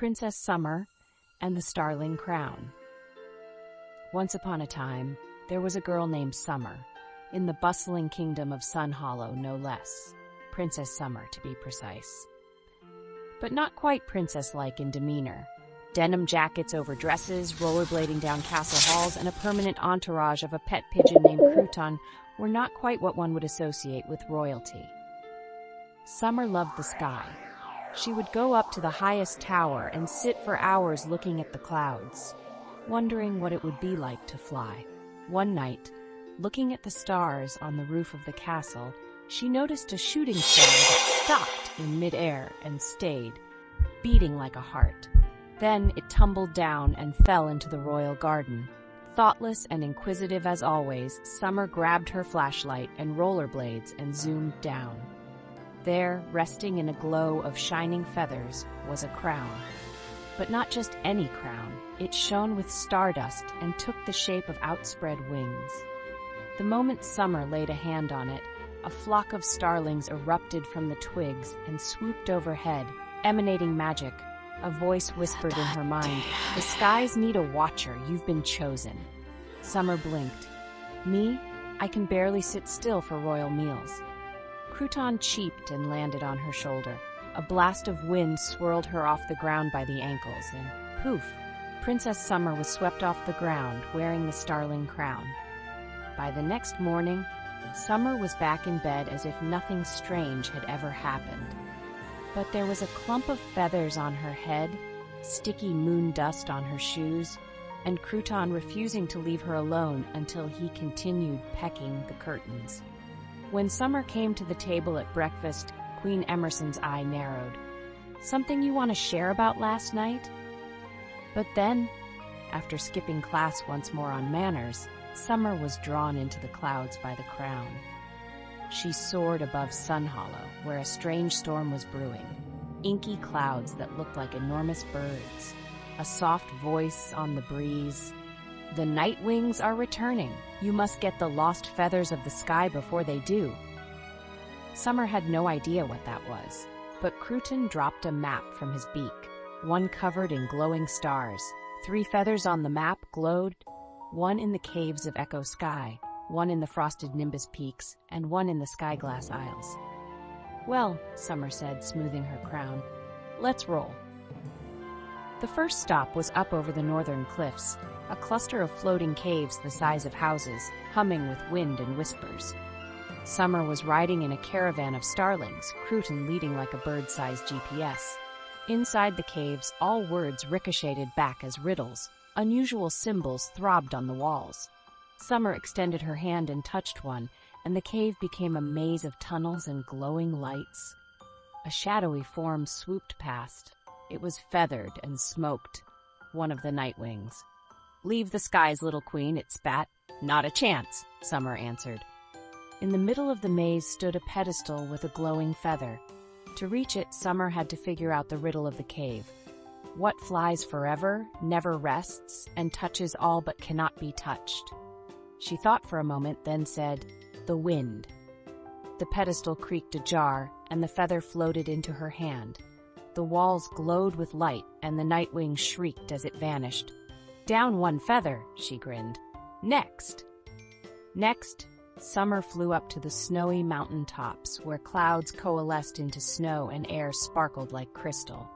Princess Summer and the Starling Crown. Once upon a time, there was a girl named Summer, in the bustling kingdom of Sun Hollow, no less. Princess Summer, to be precise. But not quite princess-like in demeanor. Denim jackets over dresses, rollerblading down castle halls, and a permanent entourage of a pet pigeon named Crouton were not quite what one would associate with royalty. Summer loved the sky. She would go up to the highest tower and sit for hours looking at the clouds, wondering what it would be like to fly. One night, looking at the stars on the roof of the castle, she noticed a shooting star that stopped in midair and stayed, beating like a heart. Then it tumbled down and fell into the royal garden. Thoughtless and inquisitive as always, Summer grabbed her flashlight and rollerblades and zoomed down. There, resting in a glow of shining feathers, was a crown. But not just any crown. It shone with stardust and took the shape of outspread wings. The moment Summer laid a hand on it, a flock of starlings erupted from the twigs and swooped overhead, emanating magic. A voice whispered in her mind, "The skies need a watcher, you've been chosen." Summer blinked. "Me? I can barely sit still for royal meals." Crouton cheeped and landed on her shoulder. A blast of wind swirled her off the ground by the ankles, and poof! Princess Summer was swept off the ground, wearing the starling crown. By the next morning, Summer was back in bed as if nothing strange had ever happened. But there was a clump of feathers on her head, sticky moon dust on her shoes, and Crouton refusing to leave her alone until he continued pecking the curtains. When Summer came to the table at breakfast, Queen Emerson's eye narrowed. "Something you want to share about last night?" But then, after skipping class once more on manners, Summer was drawn into the clouds by the crown. She soared above Sun Hollow, where a strange storm was brewing. Inky clouds that looked like enormous birds. A soft voice on the breeze. "The Nightwings are returning. You must get the lost feathers of the sky before they do." Summer had no idea what that was, but Crouton dropped a map from his beak, one covered in glowing stars. 3 feathers on the map glowed, one in the caves of Echo Sky, one in the frosted Nimbus Peaks, and one in the Skyglass Isles. "Well," Summer said, smoothing her crown, "let's roll." The first stop was up over the northern cliffs, a cluster of floating caves the size of houses, humming with wind and whispers. Summer was riding in a caravan of starlings, Crouton leading like a bird-sized GPS. Inside the caves, all words ricocheted back as riddles. Unusual symbols throbbed on the walls. Summer extended her hand and touched one, and the cave became a maze of tunnels and glowing lights. A shadowy form swooped past. It was feathered and smoked, one of the Nightwings. "Leave the skies, little queen," it spat. "Not a chance," Summer answered. In the middle of the maze stood a pedestal with a glowing feather. To reach it, Summer had to figure out the riddle of the cave. What flies forever, never rests, and touches all but cannot be touched? She thought for a moment, then said, "The wind." The pedestal creaked ajar, and the feather floated into her hand. The walls glowed with light, and the Nightwing shrieked as it vanished. "Down one feather," she grinned. "Next!" Next, Summer flew up to the snowy mountain tops, where clouds coalesced into snow and air sparkled like crystal.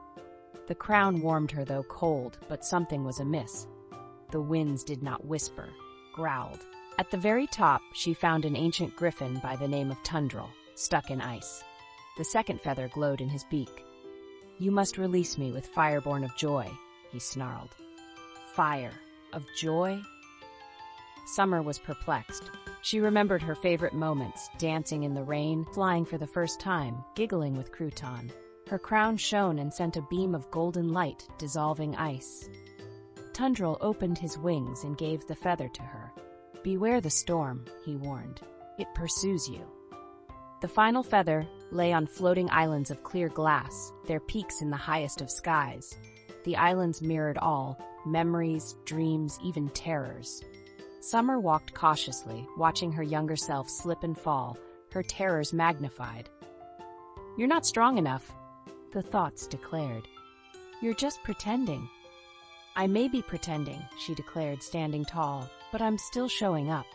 The crown warmed her, though cold, but something was amiss. The winds did not whisper, growled. At the very top, she found an ancient griffin by the name of Tundrel, stuck in ice. The second feather glowed in his beak. "You must release me with fireborn of joy," he snarled. Fire of joy? Summer was perplexed. She remembered her favorite moments, dancing in the rain, flying for the first time, giggling with Crouton. Her crown shone and sent a beam of golden light, dissolving ice. Tundrel opened his wings and gave the feather to her. "Beware the storm," he warned. "It pursues you." The final feather lay on floating islands of clear glass, their peaks in the highest of skies. The islands mirrored all, memories, dreams, even terrors. Summer walked cautiously, watching her younger self slip and fall, her terrors magnified. "You're not strong enough," the thoughts declared. You're just pretending." "I may be pretending," she declared, standing tall, "but I'm still showing up."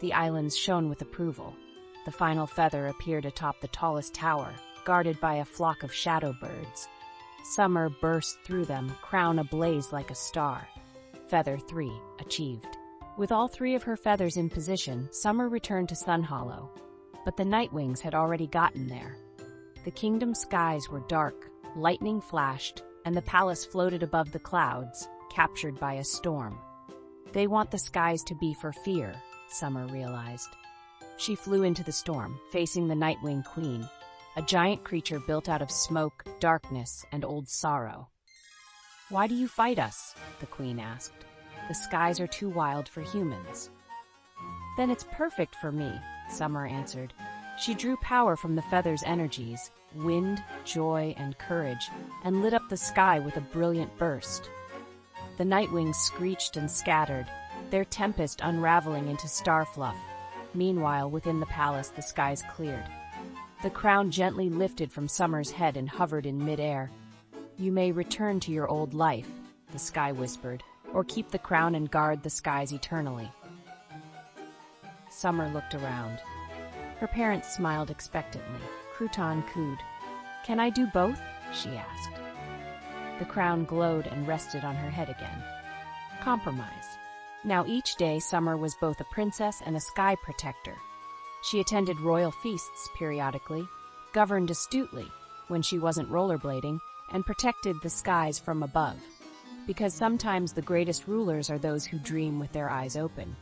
The islands shone with approval. The final feather appeared atop the tallest tower, guarded by a flock of shadow birds. Summer burst through them, crown ablaze like a star. Feather 3 achieved. With all 3 of her feathers in position, Summer returned to Sun Hollow. But the Nightwings had already gotten there. The kingdom's skies were dark, lightning flashed, and the palace floated above the clouds, captured by a storm. They want the skies to be for fear, Summer realized. She flew into the storm, facing the Nightwing Queen, a giant creature built out of smoke, darkness, and old sorrow. "Why do you fight us?" the Queen asked. "The skies are too wild for humans." "Then it's perfect for me," Summer answered. She drew power from the feathers' energies, wind, joy, and courage, and lit up the sky with a brilliant burst. The Nightwings screeched and scattered, their tempest unraveling into star fluff. Meanwhile, within the palace, the skies cleared. The crown gently lifted from Summer's head and hovered in midair. "You may return to your old life," the sky whispered, "or keep the crown and guard the skies eternally." Summer looked around. Her parents smiled expectantly. Crouton cooed. "Can I do both?" she asked. The crown glowed and rested on her head again. Compromise. Now each day, Summer was both a princess and a sky protector. She attended royal feasts periodically, governed astutely when she wasn't rollerblading, and protected the skies from above. Because sometimes the greatest rulers are those who dream with their eyes open.